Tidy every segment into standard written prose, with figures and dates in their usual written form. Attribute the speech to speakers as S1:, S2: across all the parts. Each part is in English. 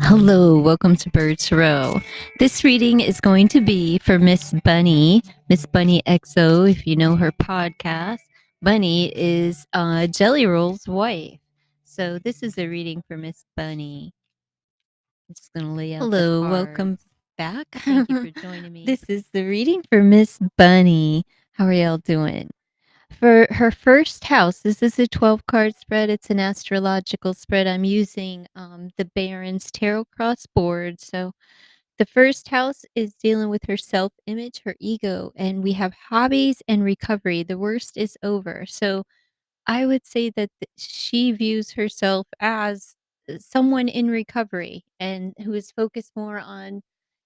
S1: Hello, welcome to Birds Row. This reading is going to be for Miss Bunnie Xo, if you know her podcast. Bunnie is Jelly Roll's wife. So this is a reading for Miss Bunnie. I'm just going to lay out the
S2: Hello, welcome
S1: cards.
S2: back.
S1: Thank you for joining me. This is the reading for Miss Bunnie. How are y'all doing? For her first house, this is a 12 card spread. It's an astrological spread. I'm using the Barron's Tarot Cross board. So the first house is dealing with her self image, her ego, and we have hobbies and recovery. The worst is over. So I would say that she views herself as someone in recovery and who is focused more on,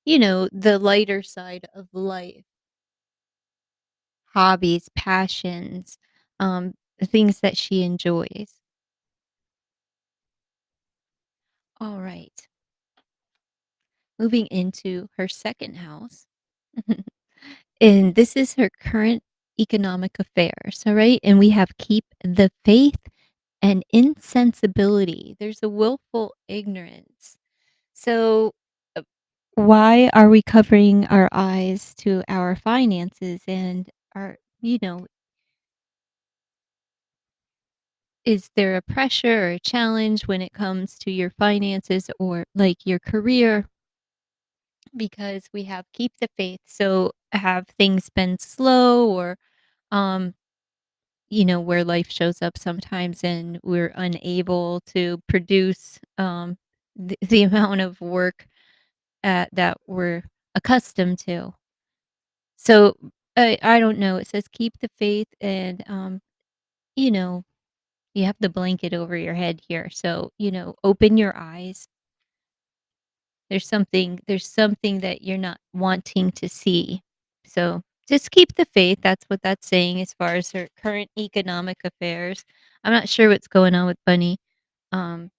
S1: the lighter side of life, hobbies, passions, things that she enjoys. All right. Moving into her second house. And this is her current economic affairs. All right. And we have keep the faith and insensibility. There's a willful ignorance. So, uh, why are we covering our eyes to our finances and our, is there a pressure or a challenge when it comes to your finances or like your career? Because we have keep the faith. So, have things been slow or, um, where life shows up sometimes and we're unable to produce the amount of work that we're accustomed to. So I don't know. It says keep the faith and you know, you have the blanket over your head here. So, open your eyes. There's something that you're not wanting to see. So, just keep the faith. That's what that's saying as far as her current economic affairs. I'm not sure what's going on with Bunny. Um,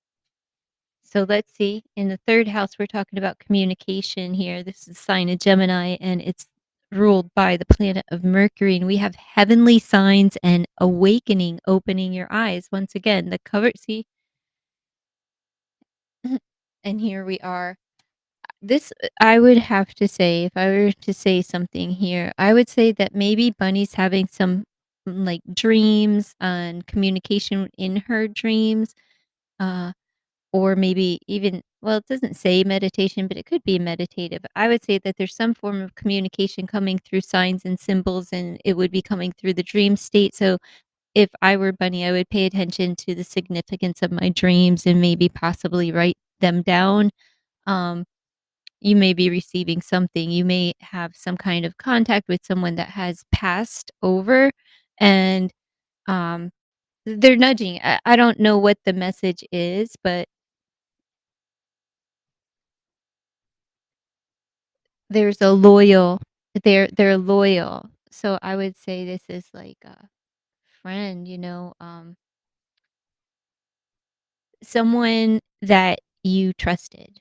S1: so let's see. In the third house, we're talking about communication here. This is a sign of Gemini, and it's ruled by the planet of Mercury. And we have heavenly signs and awakening, opening your eyes. Once again, the cover, see, and here we are. This I would have to say, if I were to say something here, I would say that maybe Bunny's having some like dreams and communication in her dreams. Uh, or maybe even well, it doesn't say meditation, but it could be meditative. I would say that there's some form of communication coming through signs and symbols, and it would be coming through the dream state. So if I were Bunny, I would pay attention to the significance of my dreams and maybe possibly write them down. Um, you may be receiving something. You may have some kind of contact with someone that has passed over, and um, they're nudging. I don't know what the message is, but there's a loyal they're loyal. So I would say this is like a friend, someone that you trusted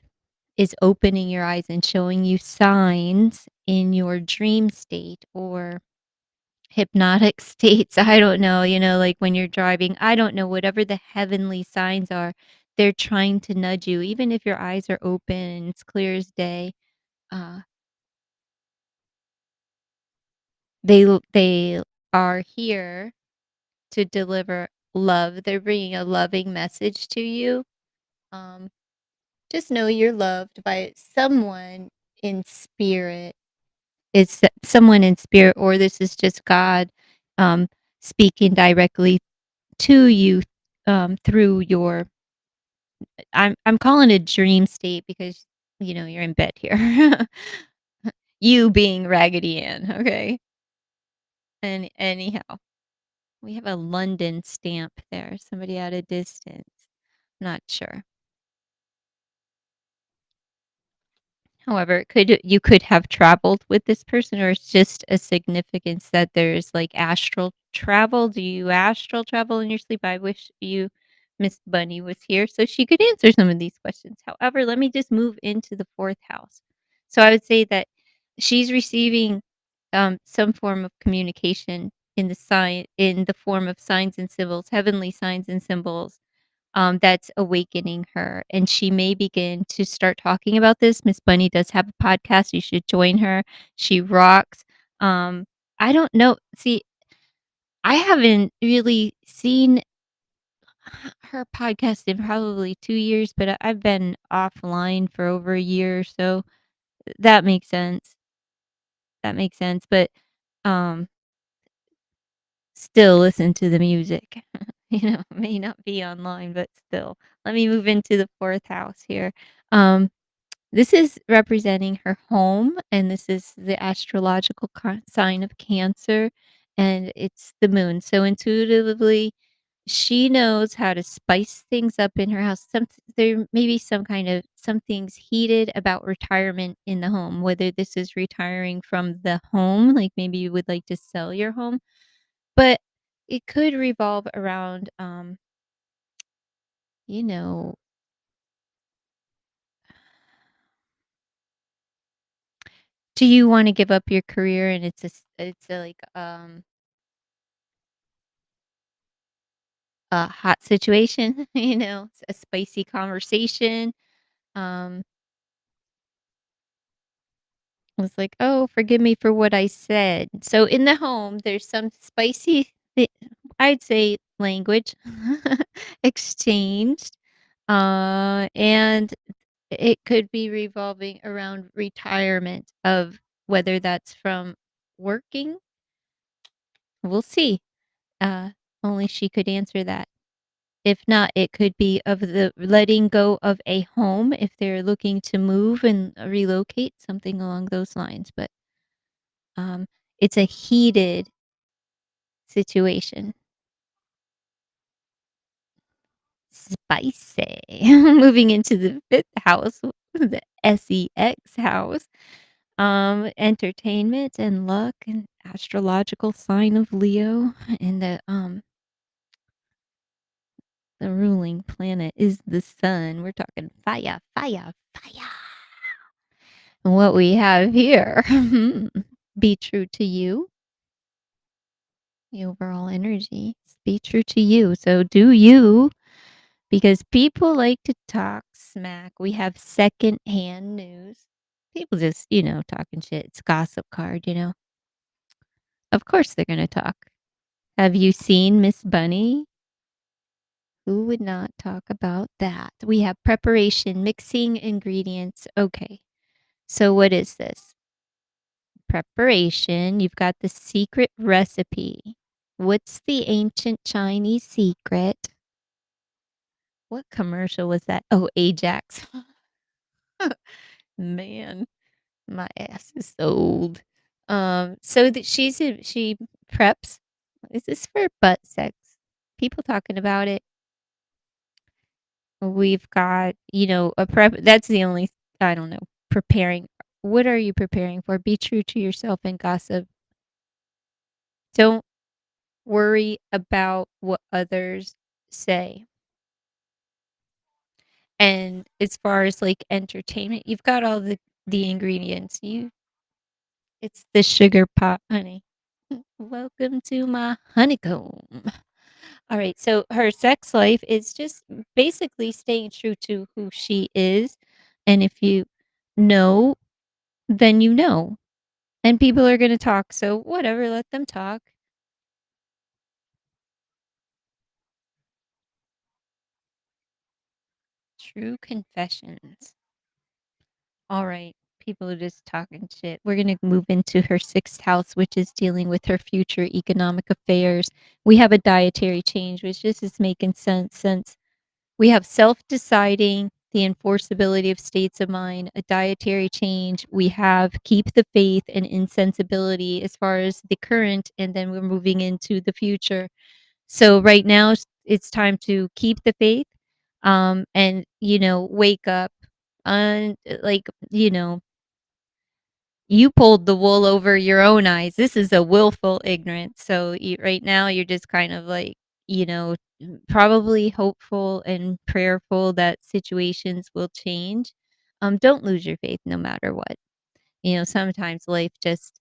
S1: is opening your eyes and showing you signs in your dream state or hypnotic states. I don't know, like when you're driving, I don't know, whatever the heavenly signs are, they're trying to nudge you, even if your eyes are open and it's clear as day. Uh, they are here to deliver love. They're bringing a loving message to you. Um, just know you're loved by someone in spirit. It's someone in spirit, or this is just God um, speaking directly to you through your. I'm calling it dream state because you're in bed here. You being Raggedy Ann, okay? And anyhow, we have a London stamp there. Somebody at a distance. Not sure. However, you could have traveled with this person, or it's just a significance that there's, like, astral travel. Do you astral travel in your sleep? I wish Miss Bunny was here so she could answer some of these questions. However, let me just move into the 4th house. So I would say that she's receiving, some form of communication in the form of signs and symbols, heavenly signs and symbols, that's awakening her, and she may begin to start talking about this. Miss Bunny does have a podcast, you should join her. She rocks. Um, I don't know. See, I haven't really seen her podcast in probably 2 years, but I've been offline for over a year, so that makes sense. That makes sense, but, um, still listen to the music. May not be online, but still. Let me move into the 4th house here. Um, this is representing her home, and this is the astrological sign of Cancer, and it's the moon. So intuitively, she knows how to spice things up in her house. There may be some kind of something's heated about retirement in the home, whether this is retiring from the home, like maybe you would like to sell your home, but it could revolve around, you know, do you want to give up your career and it's a like a hot situation, a spicy conversation. Um, it's like, "Oh, forgive me for what I said." So in the home, there's some spicy, I'd say, language exchanged, and it could be revolving around retirement of whether that's from working. We'll see. Uh, Only she could answer that. If not, it could be of the letting go of a home if they're looking to move and relocate, something along those lines, but, um, it's a heated situation. Spicy. Moving into the 5th house, the SEX house, entertainment and luck and astrological sign of Leo, and the ruling planet is the sun. We're talking fire, fire, fire. And what we have here, be true to you, the overall energy. Be true to you. So do you, because people like to talk smack. We have secondhand news. People just, talking shit. It's gossip card. Of course they're going to talk. Have you seen Miss Bunny? Who would not talk about that? We have preparation, mixing ingredients. Okay. So what is this? Preparation. You've got the secret recipe. What's the ancient Chinese secret? What commercial was that? Oh, Ajax. Man, my ass is old. So that she preps. Is this for butt sex? People talking about it. We've got, a prep. That's the only, I don't know, preparing. What are you preparing for? Be true to yourself and gossip. Don't worry about what others say. And as far as like entertainment, you've got all the ingredients. It's the sugar pot honey. Welcome to my honeycomb. All right, so her sex life is just basically staying true to who she is. And if you know, then you know. And people are going to talk. So whatever, let them talk. True confessions. All right. People are just talking shit. We're going to move into her 6th house, which is dealing with her future economic affairs. We have a dietary change, which just is making sense since we have self-deciding, the enforceability of states of mind, a dietary change. We have keep the faith and insensibility as far as the current, and then we're moving into the future. So right now it's time to keep the faith, and, wake up and like, you pulled the wool over your own eyes. This is a willful ignorance. So right now, you're just kind of like, probably hopeful and prayerful that situations will change. Don't lose your faith no matter what. Sometimes life just,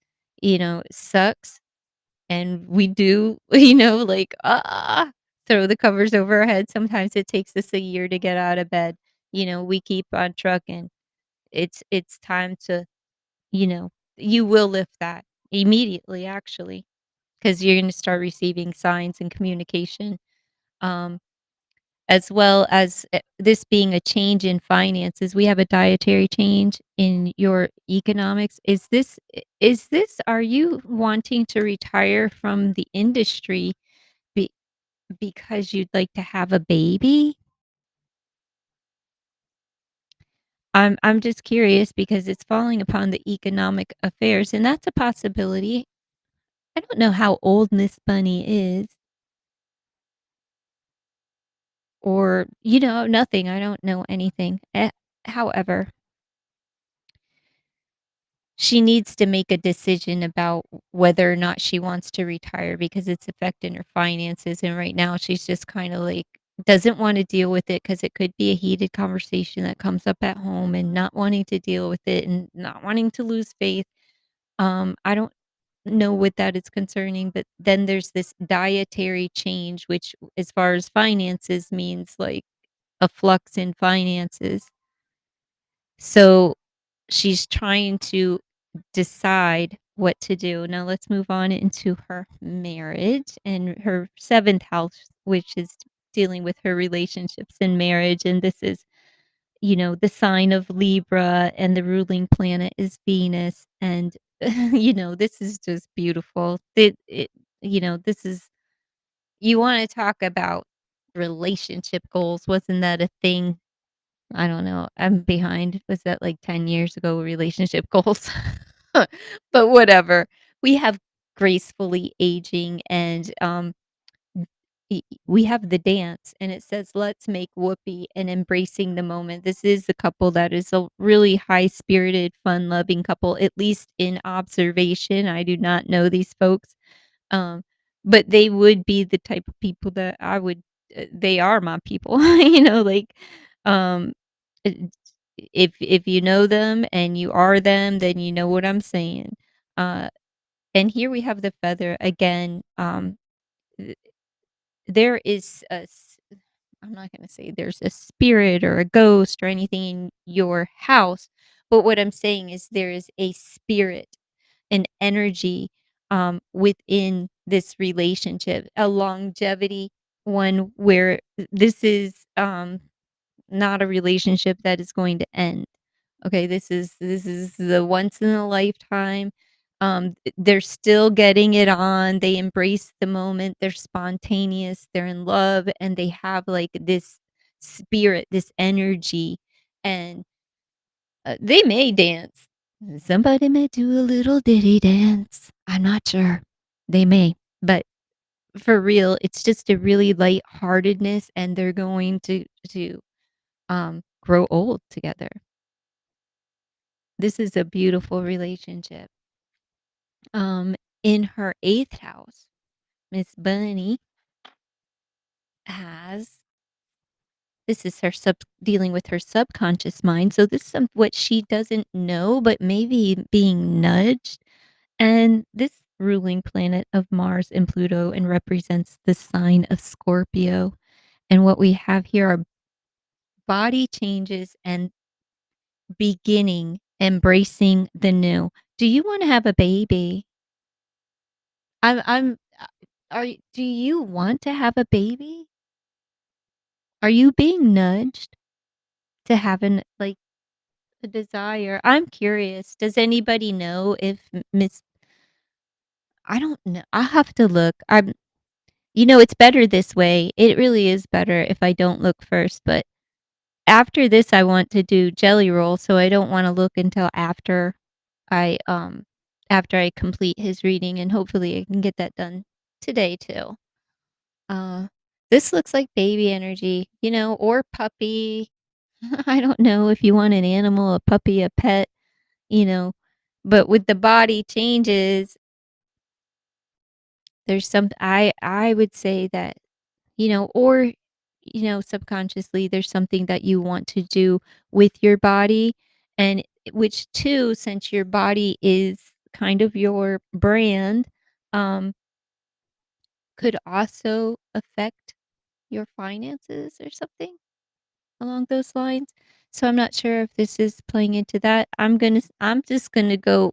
S1: sucks and we do, like, throw the covers over our head. Sometimes it takes us a year to get out of bed. We keep on trucking. It's time to, you will lift that immediately actually, because you're gonna start receiving signs and communication, um, as well as, this being a change in finances. We have a dietary change in your economics. Is this are you wanting to retire from the industry be because you'd like to have a baby? I'm just curious because it's falling upon the economic affairs, and that's a possibility. I don't know how old Miss Bunny is, or, nothing. I don't know anything. However, she needs to make a decision about whether or not she wants to retire because it's affecting her finances. And right now, she's just kind of like doesn't want to deal with it because it could be a heated conversation that comes up at home and not wanting to deal with it and not wanting to lose faith. I don't know what that is concerning, but then there's this dietary change, which, as far as finances, means like a flux in finances. So she's trying to decide what to do. Now let's move on into her marriage and her seventh house, which is dealing with her relationships and marriage. And this is, the sign of Libra, and the ruling planet is Venus. And, this is just beautiful. This is, you want to talk about relationship goals. Wasn't that a thing? I don't know. I'm behind. Was that like 10 years ago, relationship goals? But whatever. We have gracefully aging, and we have the dance, and it says, "Let's make whoopee," and embracing the moment. This is a couple that is a really high-spirited, fun-loving couple, at least in observation. I do not know these folks, um, but they would be the type of people that I would they are my people, like, um, uh, if you know them and you are them, then you know what I'm saying. Uh, and here we have the feather again. Th there is I'm not gonna say there's a spirit or a ghost or anything in your house, but what I'm saying is there is a spirit, an energy, within this relationship, a longevity one where this is, not a relationship that is going to end. Okay, this is the once in a lifetime. They're still getting it on. They embrace the moment. They're spontaneous. They're in love, and they have like this spirit, this energy, and they may dance. Somebody may do a little ditty dance. I'm not sure. They may, but for real, it's just a really lightheartedness, and they're going to grow old together. This is a beautiful relationship. Um, in her 8th house, Miss Bunny has this is her dealing with her subconscious mind. So this is what she doesn't know, but maybe being nudged. And this ruling planet of Mars and Pluto and represents the sign of Scorpio. And what we have here are body changes and beginning, embracing the new. Do you want to have a baby? I'm do you want to have a baby? Are you being nudged to have a desire? I'm curious. Does anybody know if Miss I don't know. I have to look. It's better this way. It really is better if I don't look first, but after this I want to do jelly roll, so I don't want to look until I after I complete his reading, and hopefully I can get that done today too. Uh, this looks like baby energy, or puppy. I don't know if you want an animal, a puppy, a pet, you know, but with the body changes, there's some I would say that, or subconsciously there's something that you want to do with your body, and which too, since your body is kind of your brand, um could also affect. your finances or something along those lines. So I'm not sure if this is playing into that. I'm just gonna go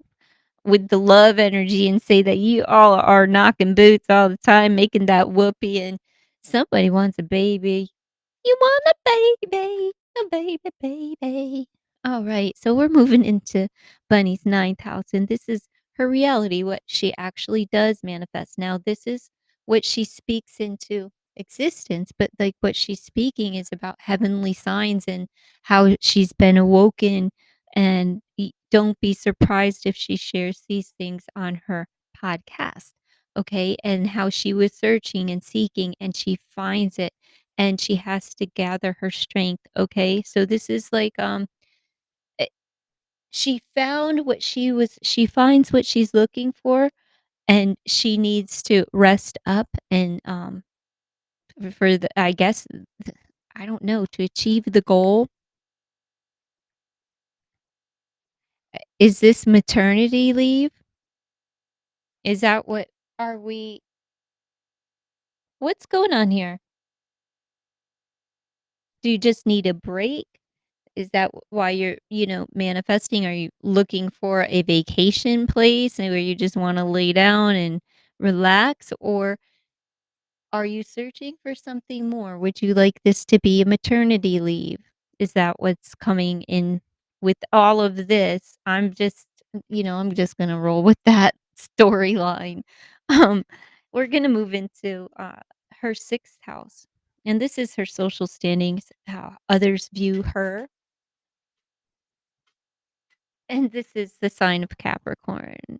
S1: with the love energy and say that you all are knocking boots all the time, making that whoopee, and somebody wants a baby. You want a baby, baby. All right, so we're moving into Bunny's ninth house, and this is her reality, what she actually does manifest. Now, this is what she speaks into existence, but like what she's speaking is about heavenly signs and how she's been awoken. And don't be surprised if she shares these things on her podcast. Okay. And how she was searching and seeking and she finds it and she has to gather her strength, okay? So this is like, eh, she finds what she's looking for, and she needs to rest up and, for the I guess, I don't know, to achieve the goal. Is this maternity leave? Is that what are we what's going on here? Do you just need a break? Is that why you're, manifesting? Are you looking for a vacation place and where you just wanna lay down and relax, or are you searching for something more? Would you like this to be a maternity leave? Is that what's coming in with all of this? I'm just gonna roll with that storyline. Um, we're gonna move into, her 6th house, and this is her social standings, how others view her. And this is the sign of Capricorn.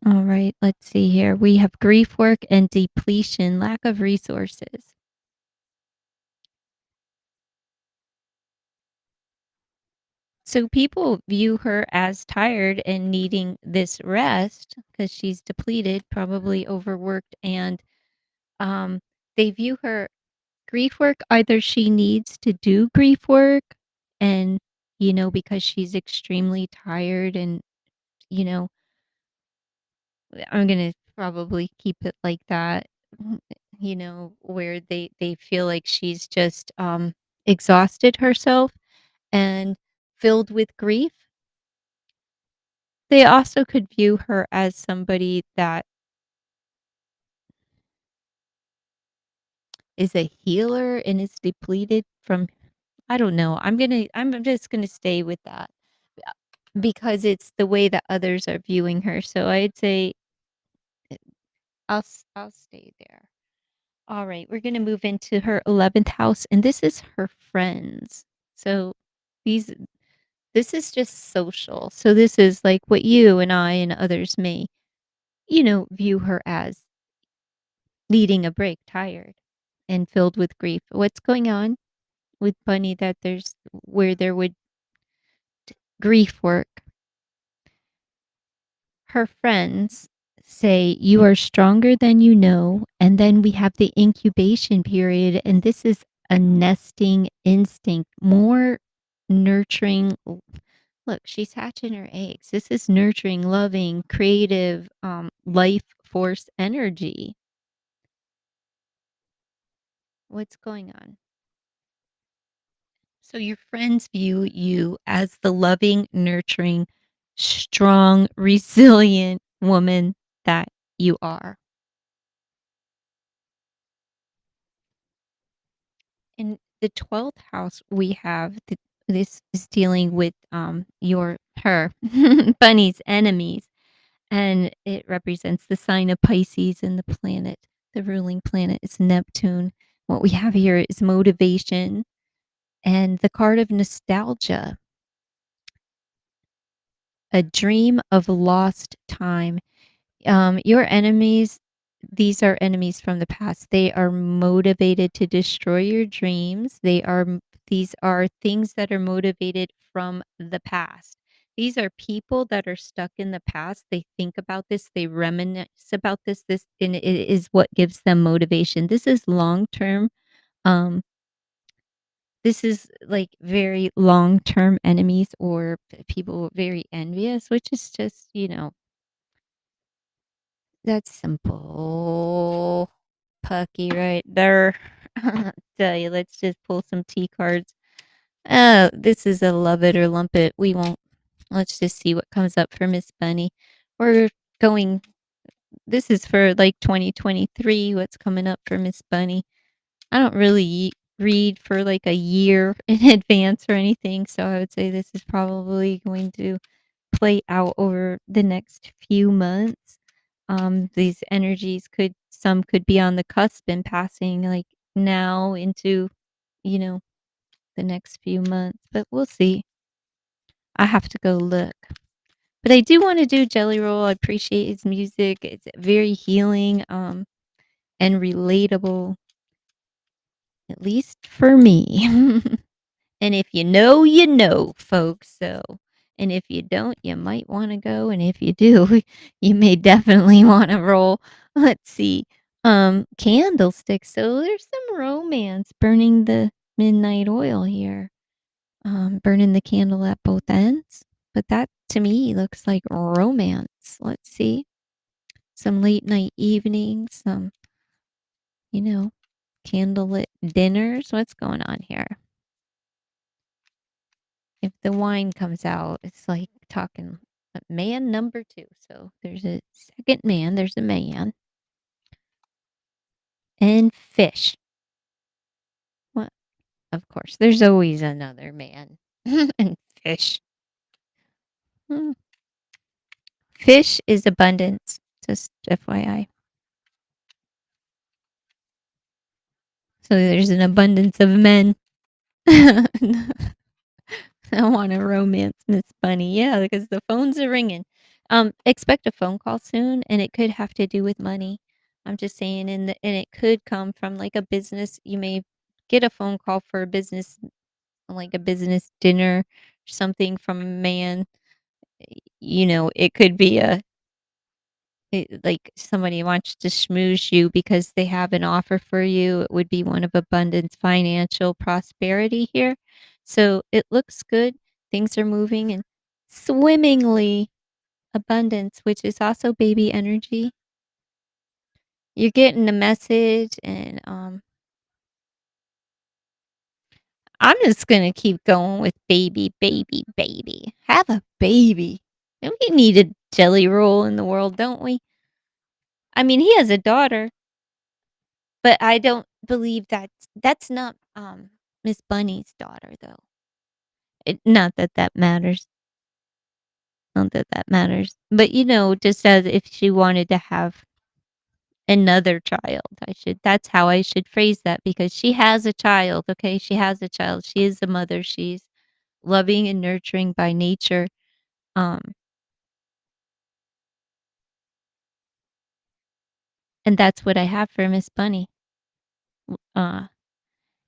S1: All right, let's see here. We have grief work and depletion, lack of resources. So people view her as tired and needing this rest because she's depleted, probably overworked, and um, they view her grief work. Either she needs to do grief work, and because she's extremely tired, and you know, I'm gonna probably keep it like that, where they feel like she's just, exhausted herself and filled with grief. They also could view her as somebody that is a healer and is depleted from I don't know, I'm just gonna stay with that, because it's the way that others are viewing her, so I'd say, eh, I'll stay there. All right, we're going to move into her 11th house, and this is her friends. So these this is just social. So this is like what you and I and others may, view her as needing a break, tired and filled with grief. What's going on with Bunny that there's where there would grief work? Her friends say, "You are stronger than you know." And then we have the incubation period, and this is a nesting instinct, more nurturing. Look, she's hatching her eggs. This is nurturing, loving, creative, life force energy. What's going on? So your friends view you as the loving, nurturing, strong, resilient woman that you are. In the 12th house, we have this is dealing with her bunny's enemies, and it represents the sign of Pisces and the planet. The ruling planet is Neptune. What we have here is motivation and the card of nostalgia, a dream of lost time. Your enemies, these are enemies from the past. They are motivated to destroy your dreams. These are things that are motivated from the past. These are people that are stuck in the past. They think about this, they reminisce about this, and it is what gives them motivation. This is long term. Um, this is like very long term enemies or people very envious, which is just, that's simple. pucky right there. Tell you, let's just pull some T cards. Oh, this is a love it or lump it. We won't. Let's just see what comes up for Miss Bunny. We're going. This is for like 2023. What's coming up for Miss Bunny? I don't really read for like a year in advance or anything, so I would say this is probably going to play out over the next few months. These energies some could be on the cusp and passing like now into, you know, the next few months, but we'll see. I have to go look. But I do want to do Jelly Roll. I appreciate his music. It's very healing, and relatable, at least for me. And if you know, folks. So, and if you don't, you might want to go. And if you do, you may definitely want to roll. Let's see. Candlesticks. So there's some romance burning the midnight oil here. Burning the candle at both ends. But that to me looks like romance. Let's see. Some late night evenings, some, you know, candlelit dinners. What's going on here? If the wine comes out, it's like talking man number 2. So there's a second man, there's a man, and fish. What? Of course, there's always another man and fish. Hmm. Fish is abundance, just FYI. So there's an abundance of men. I want to romance Miss Bunny. Yeah, because the phones are ringing. Expect a phone call soon, and it could have to do with money. I'm just saying, and it could come from like a business. You may get a phone call for a business, like a business dinner, something from a man. It could be like somebody wants to schmooze you because they have an offer for you. It would be one of abundance, financial prosperity here. So it looks good. Things are moving and swimmingly abundance, which is also baby energy. You're getting the message, and I'm just gonna keep going with baby, baby, baby. Have a baby. And we need a jelly roll in the world, don't we? I mean, he has a daughter. But I don't believe that's not, Miss Bunny's daughter, though. Not that that matters. Not that that matters. But, just as if she wanted to have another child, that's how I should phrase that because she has a child, okay? She has a child. She is a mother. She's loving and nurturing by nature. Um, and that's what I have for Miss Bunny. Uh,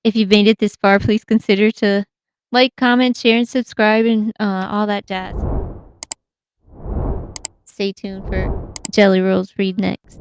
S1: if you've made it this far, please consider to like, comment, share, and subscribe and, all that jazz. Stay tuned for Jelly Rolls read next.